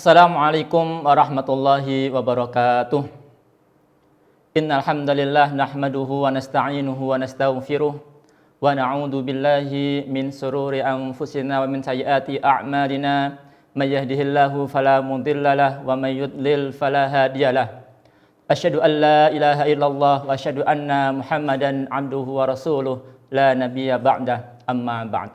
Assalamualaikum warahmatullahi wabarakatuh. Innal hamdalillah nahmaduhu wa nasta'inuhu wa nastaghfiruh wa na'udzu billahi min sururi anfusina wa min sayyiati a'malina. May yahdihillahu fala mudhillalah wa may yudlil fala hadiyalah. Asyhadu an la ilaha illallah wa asyhadu anna Muhammadan abduhu wa rasuluh la nabiyya ba'dah, amma ba'd.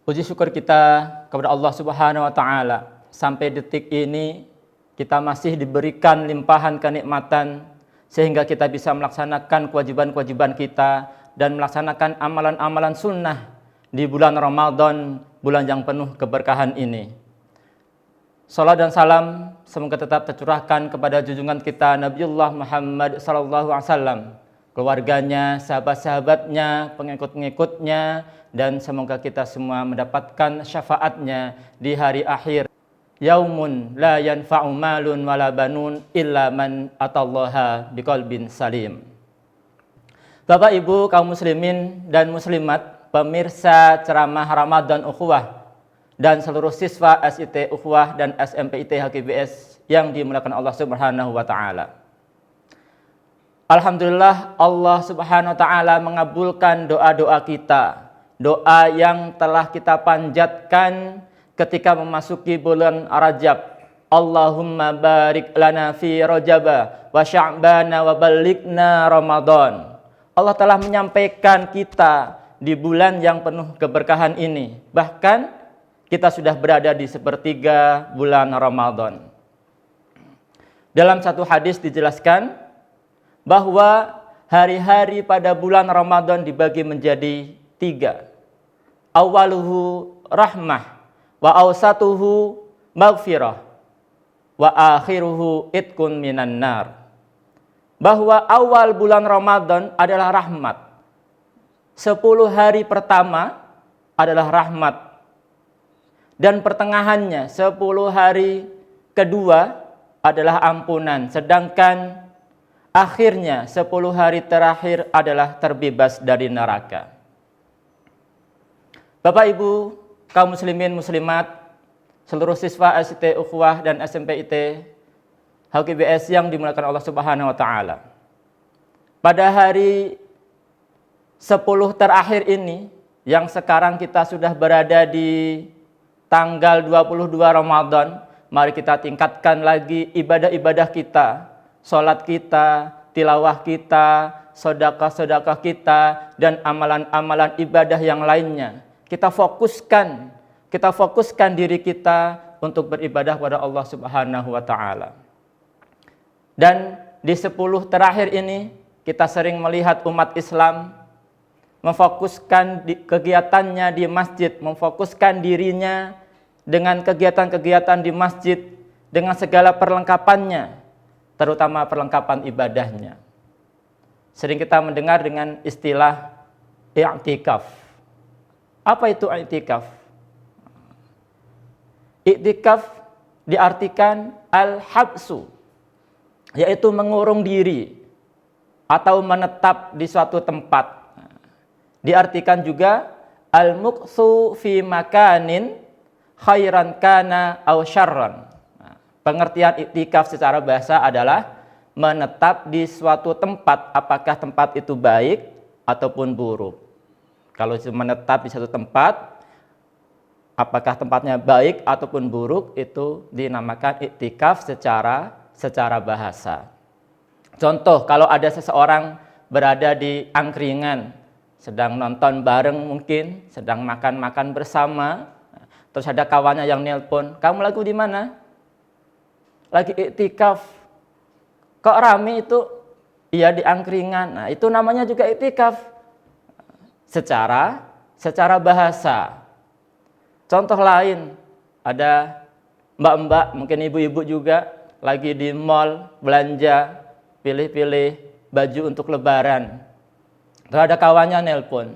Puji syukur kita kepada Allah Subhanahu wa taala, sampai detik ini kita masih diberikan limpahan kenikmatan sehingga kita bisa melaksanakan kewajiban-kewajiban kita dan melaksanakan amalan-amalan sunnah di bulan Ramadan, bulan yang penuh keberkahan ini. Salat dan salam semoga tetap tercurahkan kepada junjungan kita Nabiullah Muhammad SAW, keluarganya, sahabat-sahabatnya, pengikut-pengikutnya, dan semoga kita semua mendapatkan syafaatnya di hari akhir. Yaumun la yanfa'u malun wala banun illa man atallaha biqalbin salim. Bapak Ibu kaum muslimin dan muslimat, pemirsa ceramah Ramadan Ukhuwah dan seluruh siswa SIT Ukhuwah dan SMPIT HKBS yang dimuliakan Allah Subhanahu wa taala. Alhamdulillah, Allah Subhanahu wa taala mengabulkan doa-doa kita. Doa yang telah kita panjatkan ketika memasuki bulan Rajab. Allahumma barik lana fi Rajaba wa Sya'bana wa balighna Ramadan. Allah telah menyampaikan kita di bulan yang penuh keberkahan ini. Bahkan kita sudah berada di sepertiga bulan Ramadan. Dalam satu hadis dijelaskan bahwa hari-hari pada bulan Ramadan dibagi menjadi 3. Awaluhu rahmah, wa awsatuhu maghfirah, wa akhiruhu itqun minan nar. Bahwa awal bulan Ramadan adalah rahmat. 10 hari pertama adalah rahmat. Dan pertengahannya 10 hari kedua adalah ampunan. Sedangkan akhirnya 10 hari terakhir adalah terbebas dari neraka. Bapak Ibu kaum muslimin muslimat, seluruh siswa SIT Ukhuwah dan SMPIT HKBS yang dimuliakan Allah Subhanahu wa taala. Pada hari 10 terakhir ini, yang sekarang kita sudah berada di tanggal 22 Ramadan, mari kita tingkatkan lagi ibadah-ibadah kita, salat kita, tilawah kita, sedekah-sedekah kita, dan amalan-amalan ibadah yang lainnya. Kita fokuskan diri kita untuk beribadah kepada Allah Subhanahu wa taala. Dan di 10 terakhir ini kita sering melihat umat Islam memfokuskan kegiatannya di masjid, memfokuskan dirinya dengan kegiatan-kegiatan di masjid dengan segala perlengkapannya, terutama perlengkapan ibadahnya. Sering kita mendengar dengan istilah i'tikaf. Apa itu i'tikaf? I'tikaf diartikan al-habsu, yaitu mengurung diri atau menetap di suatu tempat. Diartikan juga al-muqsu fi makanin khairan kana aw syarran. Pengertian i'tikaf secara bahasa adalah menetap di suatu tempat, apakah tempat itu baik ataupun buruk. Kalau menetap di satu tempat, apakah tempatnya baik ataupun buruk, itu dinamakan i'tikaf secara bahasa. Contoh, kalau ada seseorang berada di angkringan, sedang nonton bareng mungkin, sedang makan-makan bersama, terus ada kawannya yang nelpon, "Kamu lagi di mana?" "Lagi i'tikaf." "Kok rame itu?" "Iya, di angkringan." Nah, itu namanya juga i'tikaf. Secara bahasa. Contoh lain, ada mbak-mbak, mungkin ibu-ibu juga, lagi di mall belanja, pilih-pilih baju untuk lebaran. Terus ada kawannya nelpon,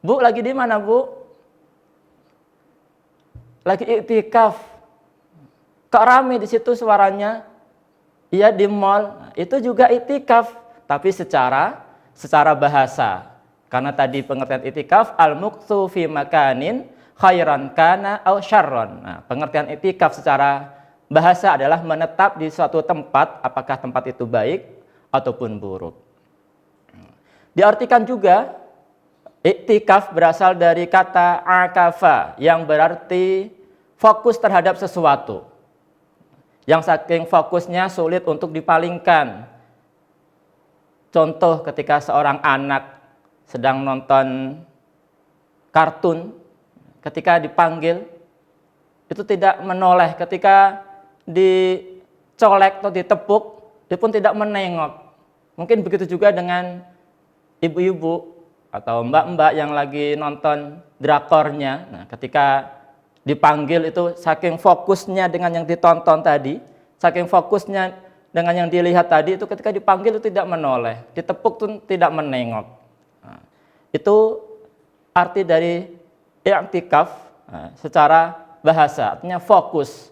"Bu, lagi di mana, Bu?" "Lagi i'tikaf." "Kok rame di situ suaranya?" "Iya, di mall." Nah, itu juga i'tikaf, tapi secara bahasa. Karena tadi pengertian i'tikaf al-muqsu fi makanin khairan kana aw syarron. Nah, pengertian i'tikaf secara bahasa adalah menetap di suatu tempat, apakah tempat itu baik ataupun buruk. Diartikan juga i'tikaf berasal dari kata akafa yang berarti fokus terhadap sesuatu. Yang saking fokusnya sulit untuk dipalingkan. Contoh ketika seorang anak sedang nonton kartun, ketika dipanggil itu tidak menoleh, ketika dicolek atau ditepuk dia pun tidak menengok. Mungkin begitu juga dengan ibu-ibu atau mbak-mbak yang lagi nonton drakornya. Nah, ketika dipanggil itu saking fokusnya dengan yang ditonton tadi, saking fokusnya dengan yang dilihat tadi, itu ketika dipanggil itu tidak menoleh, ditepuk pun tidak menengok. Nah, itu arti dari i'tikaf secara bahasa, artinya fokus.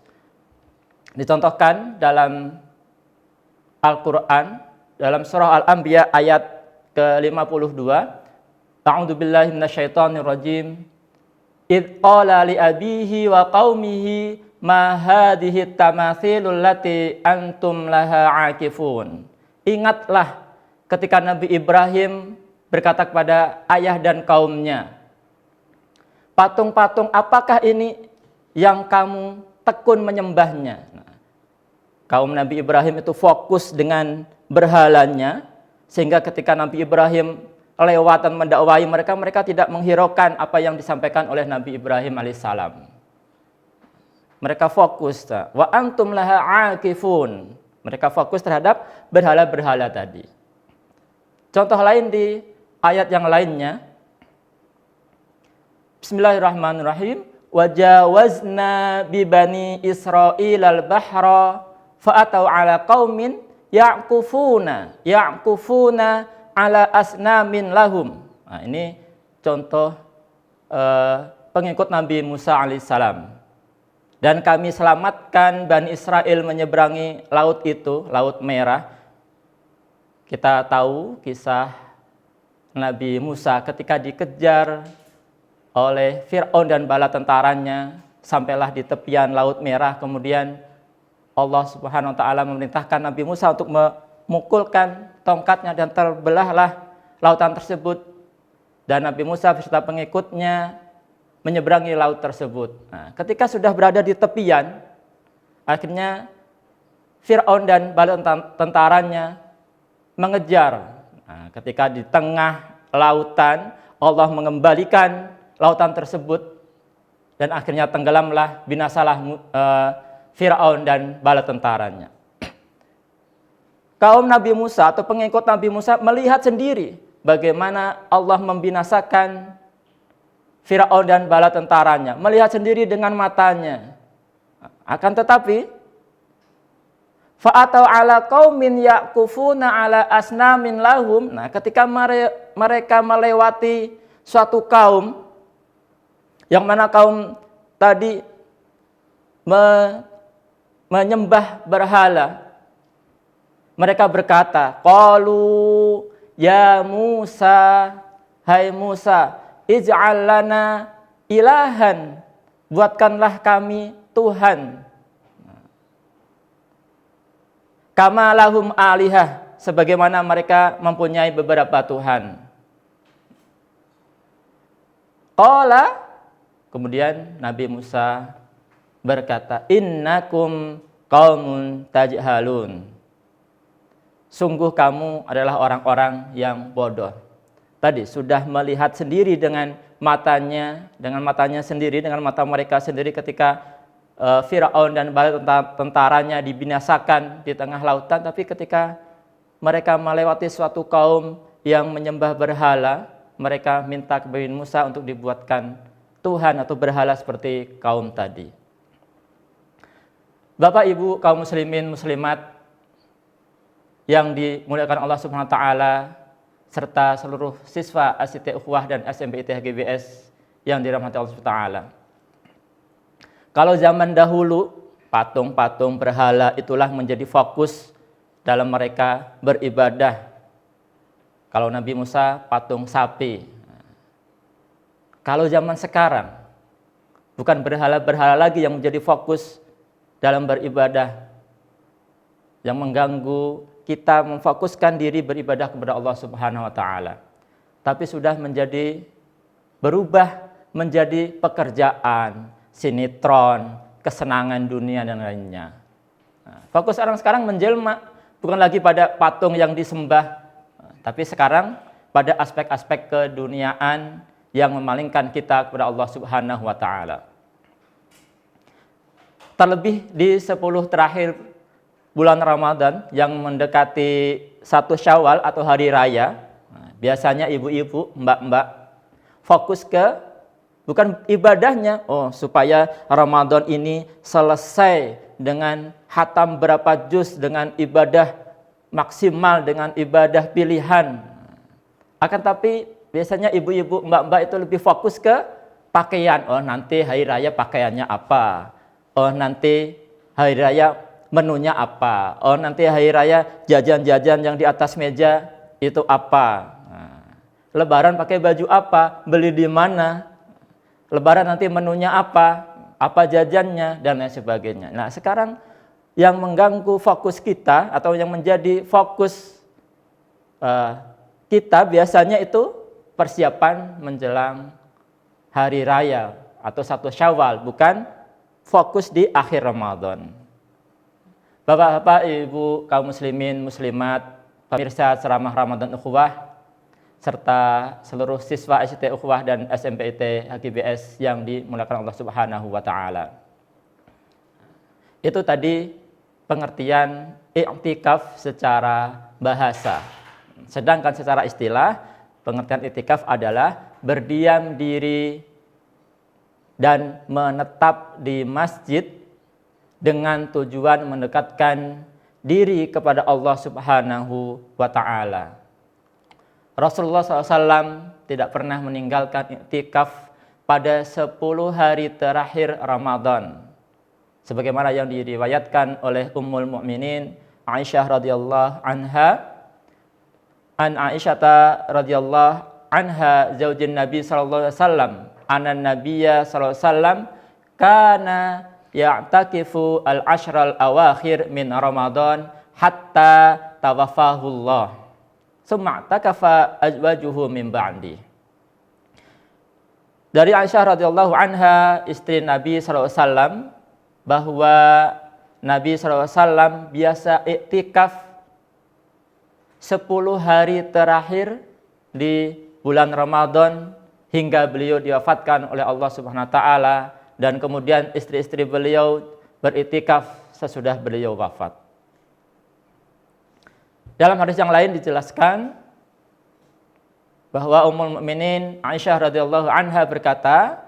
Dicontohkan dalam Al-Quran, dalam surah Al-Anbiya ayat ke-52, A'udzu billahi minasyaitonir rajim. Idz qala li abihi wa qaumihi ma hadhihi tamathilul lati antum laha akifun. Ingatlah ketika Nabi Ibrahim berkata kepada ayah dan kaumnya, patung-patung apakah ini yang kamu tekun menyembahnya? Nah, kaum Nabi Ibrahim itu fokus dengan berhalanya, sehingga ketika Nabi Ibrahim lewat dan mendakwai mereka, mereka tidak menghiraukan apa yang disampaikan oleh Nabi Ibrahim alaihissalam. Mereka fokus, wa antum laha akifun. Mereka fokus terhadap berhala-berhala tadi. Contoh lain di ayat yang lainnya, Bismillahirrahmanirrahim. Wajawazna bi bani Israil al-bahra fa'atau ala qaumin ya'kufuna ala asnamin lahum. Nah, ini contoh pengikut Nabi Musa alaihissalam. Dan kami selamatkan Bani Israel menyeberangi laut itu, Laut Merah. Kita tahu kisah Nabi Musa ketika dikejar oleh Fir'aun dan bala tentaranya, sampailah di tepian Laut Merah. Kemudian Allah Subhanahu wa taala memerintahkan Nabi Musa untuk memukulkan tongkatnya dan terbelahlah lautan tersebut. Dan Nabi Musa beserta pengikutnya menyeberangi laut tersebut. Nah, ketika sudah berada di tepian, akhirnya Fir'aun dan bala tentaranya mengejar. Nah, ketika di tengah lautan, Allah mengembalikan lautan tersebut dan akhirnya tenggelamlah, binasalah Fir'aun dan bala tentaranya. Kaum Nabi Musa atau pengikut Nabi Musa melihat sendiri bagaimana Allah membinasakan Fir'aun dan bala tentaranya, melihat sendiri dengan matanya. Akan tetapi fa'atau ala qaumin ya'kufuna ala asnamin lahum. Nah, ketika mereka melewati suatu kaum, yang mana kaum tadi menyembah berhala, mereka berkata, qalu ya Musa, hai Musa, ij'al lana ilahan, buatkanlah kami Tuhan. Kama lahum alihah, sebagaimana mereka mempunyai beberapa Tuhan. Qala, kemudian Nabi Musa berkata, innakum qaumun tajhalun. Sungguh kamu adalah orang-orang yang bodoh. Tadi sudah melihat sendiri dengan matanya sendiri, dengan mata mereka sendiri ketika Fir'aun dan bala tentaranya dibinasakan di tengah lautan. Tapi ketika mereka melewati suatu kaum yang menyembah berhala, mereka minta kepada Musa untuk dibuatkan Tuhan atau berhala seperti kaum tadi. Bapak Ibu kaum muslimin muslimat yang dimuliakan Allah Subhanahu wa taala, serta seluruh siswa ASIT Ukhuwah dan SMPIT HGBS yang dirahmati Allah Subhanahu wa taala. Kalau zaman dahulu, patung-patung berhala itulah menjadi fokus dalam mereka beribadah. Kalau Nabi Musa, patung sapi. Kalau zaman sekarang, Bukan berhala-berhala lagi yang menjadi fokus dalam beribadah, yang mengganggu kita memfokuskan diri beribadah kepada Allah Subhanahu wa taala. Tapi sudah berubah menjadi pekerjaan, sinetron, kesenangan dunia dan lainnya. Fokus orang sekarang menjelma bukan lagi pada patung yang disembah, tapi sekarang pada aspek-aspek keduniaan yang memalingkan kita kepada Allah Subhanahu wa taala. Terlebih di 10 terakhir bulan Ramadan yang mendekati 1 Syawal atau hari raya, biasanya ibu-ibu, mbak-mbak fokus ke bukan ibadahnya, supaya Ramadan ini selesai dengan khatam berapa juz, dengan ibadah maksimal, dengan ibadah pilihan. Akan tapi biasanya ibu-ibu, mbak-mbak itu lebih fokus ke pakaian. Nanti hari raya pakaiannya apa? Nanti hari raya menunya apa? Nanti hari raya jajan-jajan yang di atas meja itu apa? Lebaran pakai baju apa? Beli di mana? Lebaran nanti menunya apa? Apa jajannya? Dan lain sebagainya. Nah, sekarang yang mengganggu fokus kita atau yang menjadi fokus kita biasanya itu persiapan menjelang hari raya atau 1 Syawal, bukan fokus di akhir Ramadan. Bapak-bapak, ibu, kaum muslimin, muslimat, pemirsa ceramah Ramadan Ukhuwah, serta seluruh siswa SIT Ukhuwah dan SMPIT HGBS yang dimuliakan Allah Subhanahu wa taala. Itu tadi pengertian i'tikaf secara bahasa. Sedangkan secara istilah, pengertian i'tikaf adalah berdiam diri dan menetap di masjid dengan tujuan mendekatkan diri kepada Allah Subhanahu wa taala. Rasulullah SAW tidak pernah meninggalkan i'tikaf pada 10 hari terakhir Ramadan, sebagaimana yang diriwayatkan oleh Ummul Mukminin Aisyah radhiyallahu anha, an Aisyah radhiyallahu anha zaujin Nabi sallallahu alaihi wasallam, anna Nabiyya sallallahu alaihi wasallam kana ya'takifu al-ashral awakhir min Ramadan hatta tawaffahullah. Summa takafa azwajuhu min ba'di. Dari Aisyah radhiyallahu anha, istri Nabi sallallahu alaihi wasallam, bahwa Nabi sallallahu alaihi wasallam biasa iktikaf 10 hari terakhir di bulan Ramadan hingga beliau diwafatkan oleh Allah Subhanahu wa taala, dan kemudian istri-istri beliau beriktikaf sesudah beliau wafat. Dalam hadis yang lain dijelaskan bahwa Ummul Mukminin Aisyah radhiyallahu anha berkata,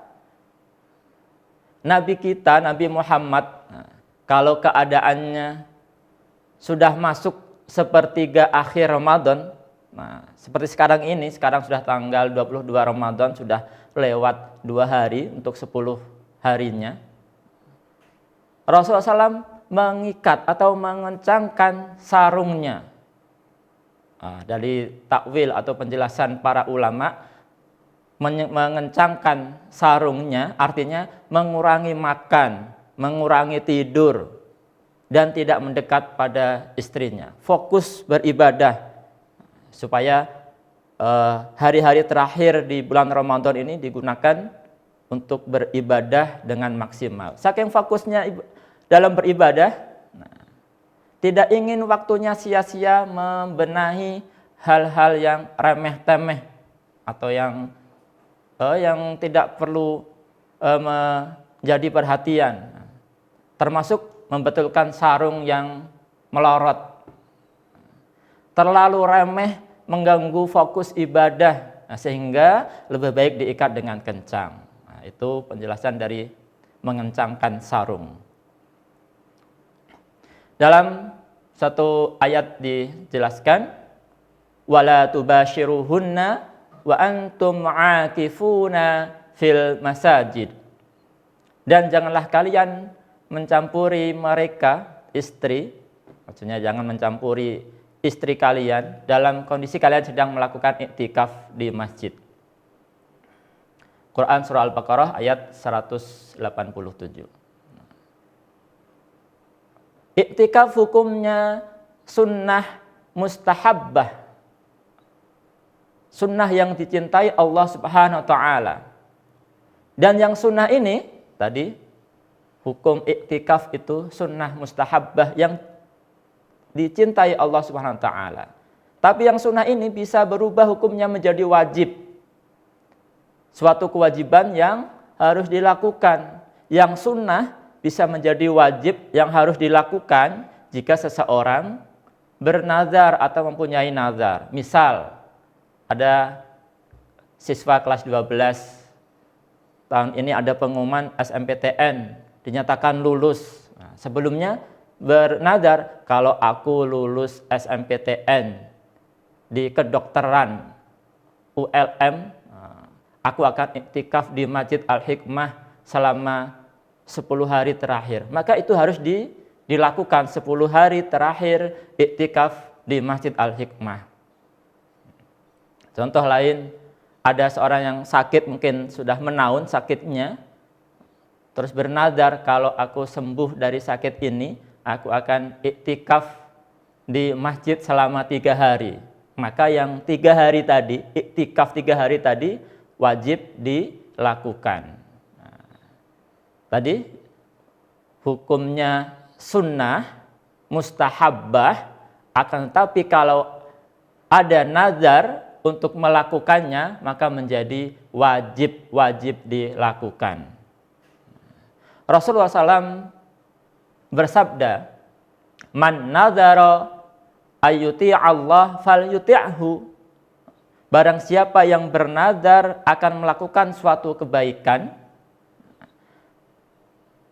Nabi kita, Nabi Muhammad, kalau keadaannya sudah masuk sepertiga akhir Ramadan, seperti sekarang ini, sekarang sudah tanggal 22 Ramadan, sudah lewat 2 hari untuk 10 harinya, Rasulullah SAW mengikat atau mengencangkan sarungnya. Dari takwil atau penjelasan para ulama, mengencangkan sarungnya artinya mengurangi makan, mengurangi tidur, dan tidak mendekat pada istrinya. Fokus beribadah supaya hari-hari terakhir di bulan Ramadan ini digunakan untuk beribadah dengan maksimal. Saking fokusnya dalam beribadah, tidak ingin waktunya sia-sia membenahi hal-hal yang remeh-temeh atau yang tidak perlu menjadi perhatian, termasuk membetulkan sarung yang melorot. Terlalu remeh mengganggu fokus ibadah, sehingga lebih baik diikat dengan kencang. Itu penjelasan dari mengencangkan sarung. Dalam satu ayat dijelaskan, wala tubashiruhunna wa antum aakifuna fil masajid. Dan janganlah kalian mencampuri mereka, istri, maksudnya jangan mencampuri istri kalian dalam kondisi kalian sedang melakukan iktikaf di masjid. Quran surah Al-Baqarah ayat 187. Iktikaf hukumnya sunnah mustahabbah. Sunnah yang dicintai Allah Subhanahu wa taala. Dan yang sunnah ini tadi hukum iktikaf itu sunnah mustahabbah yang dicintai Allah Subhanahu wa taala. Tapi yang sunnah ini bisa berubah hukumnya menjadi wajib. Suatu kewajiban yang harus dilakukan. Yang sunnah bisa menjadi wajib yang harus dilakukan jika seseorang bernazar atau mempunyai nazar. Misal, ada siswa kelas 12 tahun ini ada pengumuman SNMPTN, dinyatakan lulus. Nah, sebelumnya bernazar, kalau aku lulus SNMPTN di kedokteran ULM, aku akan iktikaf di Masjid Al-Hikmah selama 10 hari terakhir. Maka itu harus dilakukan 10 hari terakhir iktikaf di Masjid Al-Hikmah. Contoh lain, ada seorang yang sakit, mungkin sudah menaun sakitnya, terus bernazar, kalau aku sembuh dari sakit ini, aku akan iktikaf di masjid selama 3 hari. Maka yang 3 hari tadi, iktikaf 3 hari tadi, wajib dilakukan. Nah, tadi hukumnya sunnah, mustahabbah, akan tetapi kalau ada nazar untuk melakukannya, maka menjadi wajib dilakukan. Rasulullah SAW bersabda, "Man nazara ayyuti' Allah fal yuti'hu." Barang siapa yang bernazar akan melakukan suatu kebaikan,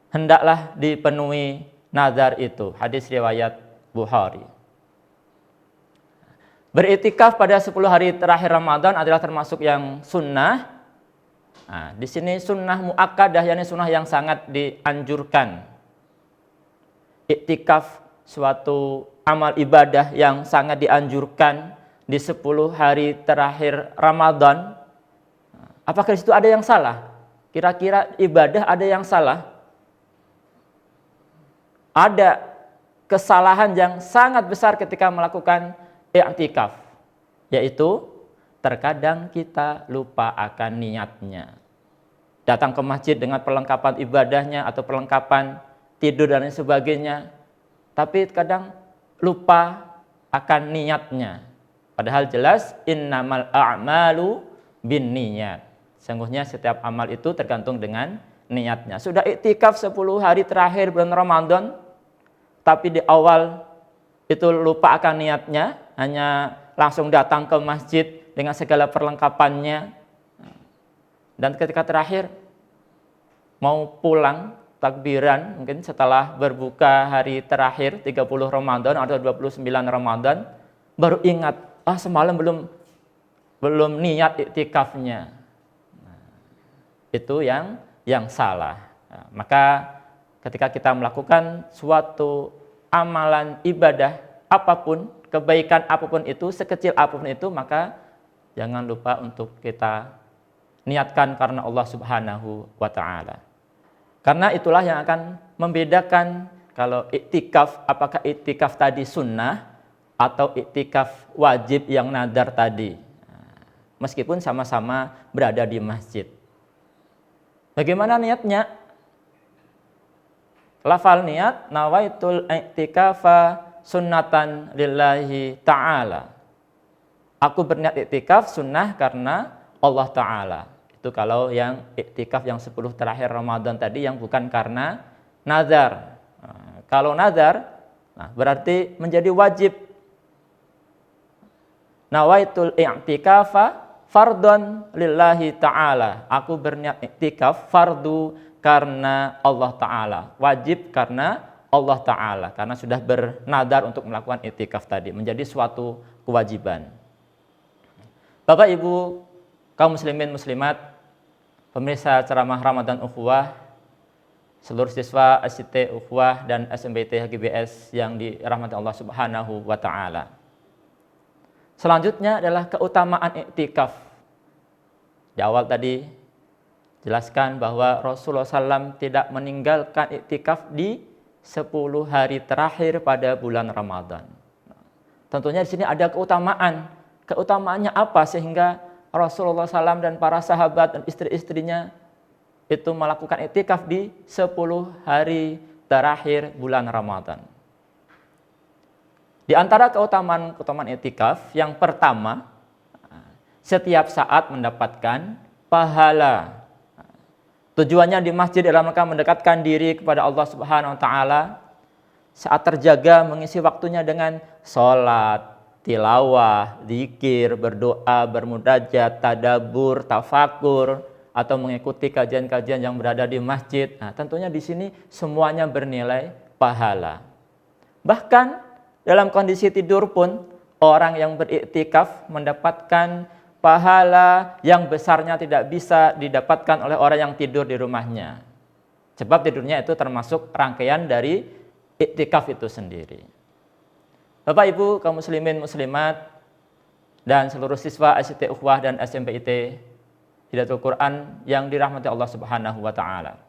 hendaklah dipenuhi nazar itu. Hadis riwayat Bukhari. Beriktikaf pada 10 hari terakhir Ramadan adalah termasuk yang sunnah. Nah, di sini sunnah muakkadah, yakni sunnah yang sangat dianjurkan. Iktikaf suatu amal ibadah yang sangat dianjurkan di 10 hari terakhir Ramadan. Apakah di situ ada yang salah? Kira-kira ibadah ada yang salah? Ada kesalahan yang sangat besar ketika melakukan i'tikaf, yaitu terkadang kita lupa akan niatnya. Datang ke masjid dengan perlengkapan ibadahnya atau perlengkapan tidur dan lain sebagainya, tapi kadang lupa akan niatnya. Padahal jelas innamal a'malu binniyat. Sungguhnya setiap amal itu tergantung dengan niatnya. Sudah i'tikaf 10 hari terakhir bulan Ramadan, tapi di awal itu lupa akan niatnya, hanya langsung datang ke masjid dengan segala perlengkapannya. Dan ketika terakhir mau pulang takbiran, mungkin setelah berbuka hari terakhir 30 Ramadan atau 29 Ramadan, baru ingat, semalam belum niat iktikafnya. Itu yang salah. Maka ketika kita melakukan suatu amalan ibadah apapun, kebaikan apapun itu, sekecil apapun itu, maka jangan lupa untuk kita niatkan karena Allah Subhanahu wa taala. Karena itulah yang akan membedakan kalau iktikaf, apakah iktikaf tadi sunnah atau iktikaf wajib yang nadar tadi. Meskipun sama-sama berada di masjid. Bagaimana niatnya? Lafal niat, nawaitul i'tikafa sunnatan lillahi ta'ala. Aku berniat iktikaf sunnah karena Allah Ta'ala. Itu kalau yang iktikaf yang 10 terakhir Ramadan tadi yang bukan karena nazar. Kalau nazar, berarti menjadi wajib. Nawaitul i'tikafa fardun lillahi ta'ala. Aku berniat iktikaf fardu karena Allah Ta'ala. Wajib karena Allah Ta'ala. Karena sudah bernadar untuk melakukan iktikaf tadi. Menjadi suatu kewajiban. Bapak Ibu kaum muslimin muslimat, pemirsa ceramah Ramadan Ukhuwah, seluruh siswa SCT Ukhuwah dan SMBT HGBS yang dirahmati Allah Subhanahu wa taala. Selanjutnya adalah keutamaan iktikaf. Di awal tadi jelaskan bahwa Rasulullah SAW tidak meninggalkan iktikaf di 10 hari terakhir pada bulan Ramadan. Tentunya di sini ada keutamaan. Keutamaannya apa sehingga Rasulullah SAW dan para sahabat dan istri-istrinya itu melakukan iktikaf di 10 hari terakhir bulan Ramadan. Di antara keutamaan iktikaf, yang pertama, setiap saat mendapatkan pahala. Tujuannya di masjid dalam rangka mendekatkan diri kepada Allah Subhanahu wa taala, saat terjaga mengisi waktunya dengan sholat, tilawah, zikir, berdoa, bermunajat, tadabbur, tafakur, atau mengikuti kajian-kajian yang berada di masjid. Nah, tentunya di sini semuanya bernilai pahala. Bahkan dalam kondisi tidur pun orang yang beriktikaf mendapatkan pahala yang besarnya tidak bisa didapatkan oleh orang yang tidur di rumahnya. Sebab tidurnya itu termasuk rangkaian dari iktikaf itu sendiri. Bapak Ibu kaum muslimin muslimat dan seluruh siswa SIT Ukhuwah dan SMPIT Hidayatul Quran yang dirahmati Allah Subhanahu wa taala.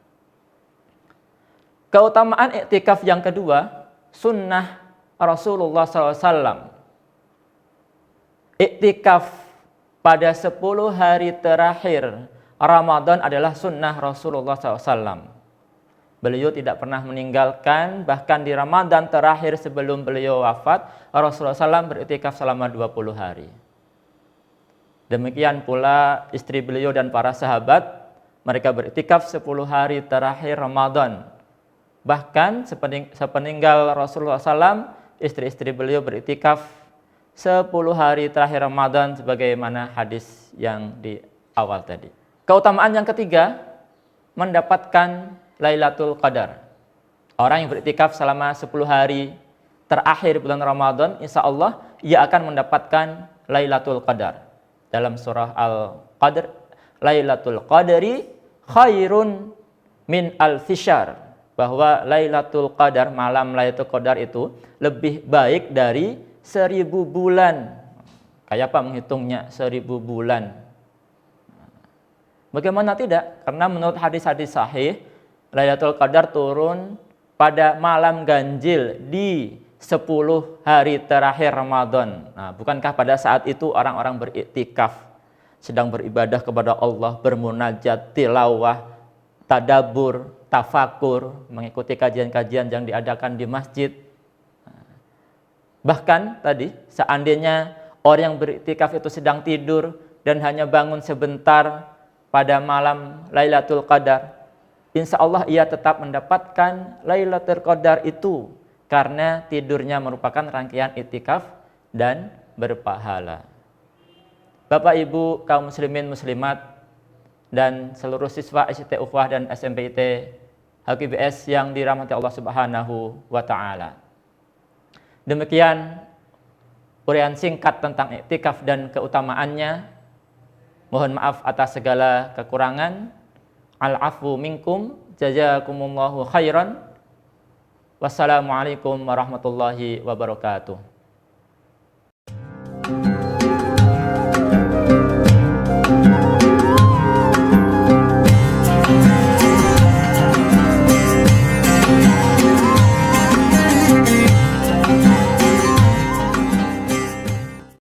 Keutamaan iktikaf yang kedua, sunnah Rasulullah SAW. Iktikaf pada 10 hari terakhir Ramadan adalah sunnah Rasulullah SAW. Beliau tidak pernah meninggalkan, bahkan di Ramadan terakhir sebelum beliau wafat, Rasulullah SAW beriktikaf selama 20 hari. Demikian pula istri beliau dan para sahabat, mereka beriktikaf 10 hari terakhir Ramadan. Bahkan sepeninggal Rasulullah SAW, istri-istri beliau beriktikaf 10 hari terakhir Ramadan sebagaimana hadis yang di awal tadi. Keutamaan yang ketiga, mendapatkan Lailatul Qadar. Orang yang beriktikaf selama 10 hari terakhir bulan Ramadan, insya Allah ia akan mendapatkan Lailatul Qadar. Dalam surah Al-Qadr, Lailatul Qadri khairun min alfi syahr. Bahwa Lailatul Qadar, malam Lailatul Qadar itu lebih baik dari 1000 bulan. Kayak apa menghitungnya 1000 bulan? Bagaimana tidak? Karena menurut hadis-hadis sahih, Lailatul Qadar turun pada malam ganjil di 10 hari terakhir Ramadan. Nah, bukankah pada saat itu orang-orang beriktikaf, sedang beribadah kepada Allah, bermunajat, tilawah, tadabbur, tafakur, mengikuti kajian-kajian yang diadakan di masjid. Bahkan tadi, seandainya orang yang beriktikaf itu sedang tidur dan hanya bangun sebentar pada malam Lailatul Qadar, insya Allah ia tetap mendapatkan Lailatul Qadar itu karena tidurnya merupakan rangkaian iktikaf dan berpahala. Bapak Ibu kaum muslimin muslimat dan seluruh siswa SIT Ukhuwah dan SMPIT HQBS yang dirahmati Allah Subhanahu wa taala. Demikian uraian singkat tentang iktikaf dan keutamaannya. Mohon maaf atas segala kekurangan. Al-afwu minkum, jazakumullahu khairan. Wassalamualaikum warahmatullahi wabarakatuh.